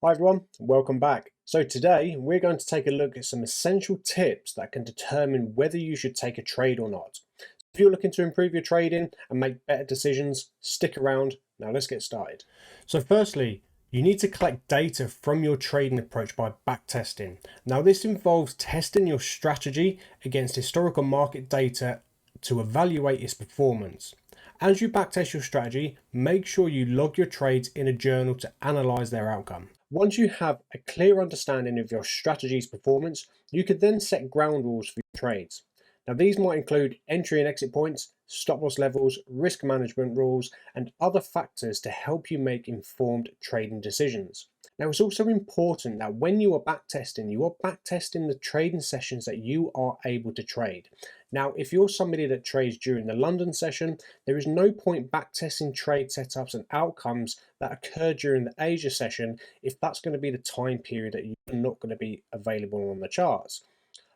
Hi everyone, welcome back. So today we're going to take a look at some essential tips that can determine whether you should take a trade or not. If you're looking to improve your trading and make better decisions, stick around. Now let's get started. So firstly, you need to collect data from your trading approach by backtesting. Now this involves testing your strategy against historical market data to evaluate its performance. As you backtest your strategy, make sure you log your trades in a journal to analyze their outcome. Once you have a clear understanding of your strategy's performance, you can then set ground rules for your trades. Now, these might include entry and exit points, stop loss levels, risk management rules, and other factors to help you make informed trading decisions. Now, it's also important that when you are backtesting the trading sessions that you are able to trade. Now, if you're somebody that trades during the London session, there is no point backtesting trade setups and outcomes that occur during the Asia session if that's going to be the time period that you're not going to be available on the charts.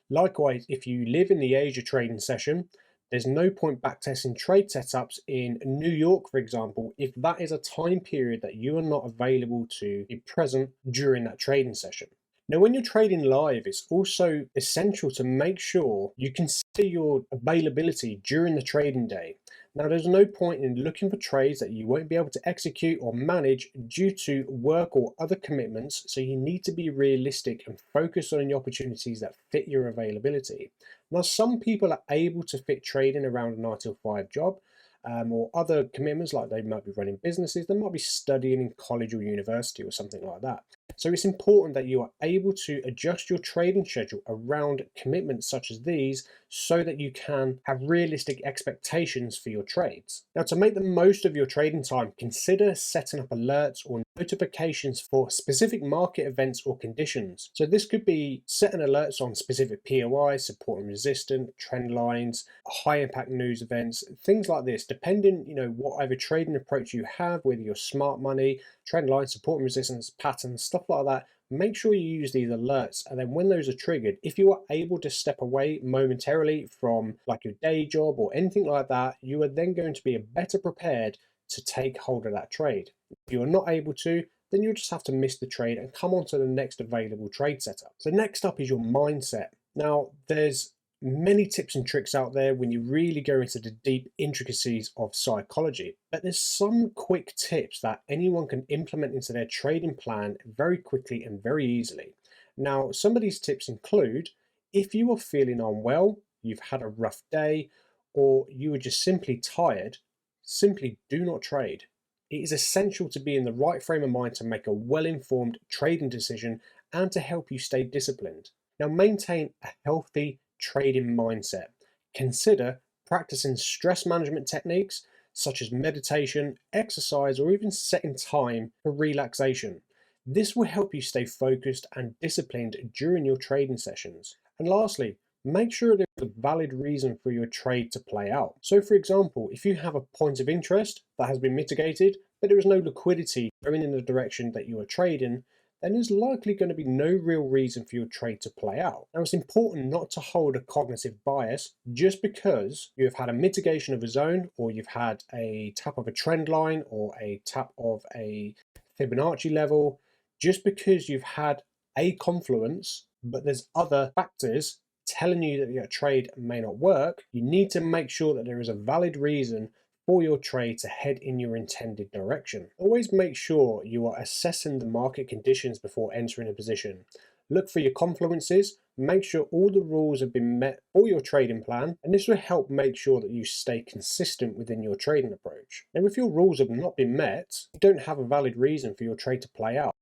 Likewise, if you live in the Asia trading session, there's no point backtesting trade setups in New York, for example, if that is a time period that you are not available to be present during that trading session. Now, when you're trading live, it's also essential to make sure you consider your availability during the trading day. Now, there's no point in looking for trades that you won't be able to execute or manage due to work or other commitments, so you need to be realistic and focus on the opportunities that fit your availability. Now, some people are able to fit trading around a 9 to 5 job, or other commitments, like they might be running businesses, they might be studying in college or university or something like that. So it's important that you are able to adjust your trading schedule around commitments such as these so that you can have realistic expectations for your trades. Now, to make the most of your trading time, consider setting up alerts or notifications for specific market events or conditions. So this could be setting alerts on specific POIs, support and resistance, trend lines, high impact news events, things like this, depending, whatever trading approach you have, whether you're smart money, trend lines, support and resistance, patterns, stuff like that. Make sure you use these alerts, and then when those are triggered, if you are able to step away momentarily from like your day job or anything like that, you are then going to be better prepared to take hold of that trade. If you are not able to, then you'll just have to miss the trade and come on to the next available trade setup. So next up is your mindset. Now, there's many tips and tricks out there when you really go into the deep intricacies of psychology, but there's some quick tips that anyone can implement into their trading plan very quickly and very easily. Now, some of these tips include: if you are feeling unwell, you've had a rough day, or you are just simply tired, simply do not trade. It is essential to be in the right frame of mind to make a well-informed trading decision and to help you stay disciplined. Now, maintain a healthy trading mindset. Consider practicing stress management techniques such as meditation, exercise, or even setting time for relaxation. This will help you stay focused and disciplined during your trading sessions. And lastly, make sure there's a valid reason for your trade to play out. So for example, if you have a point of interest that has been mitigated, but there is no liquidity going in the direction that you are trading, then there's likely going to be no real reason for your trade to play out. Now, it's important not to hold a cognitive bias just because you have had a mitigation of a zone, or you've had a tap of a trend line, or a tap of a Fibonacci level. Just because you've had a confluence, but there's other factors telling you that your trade may not work, you need to make sure that there is a valid reason for your trade to head in your intended direction. Always make sure you are assessing the market conditions before entering a position. Look for your confluences, make sure all the rules have been met for your trading plan, and this will help make sure that you stay consistent within your trading approach. Now, if your rules have not been met, you don't have a valid reason for your trade to play out,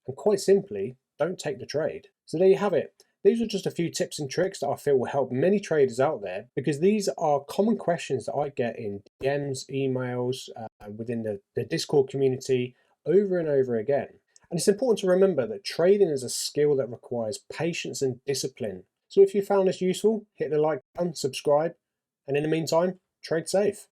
and quite simply, don't take the trade. So there you have it. These are just a few tips and tricks that I feel will help many traders out there, because these are common questions that I get in DMs, emails, within the Discord community over and over again. And it's important to remember that trading is a skill that requires patience and discipline. So if you found this useful, hit the like button, subscribe, and in the meantime, trade safe.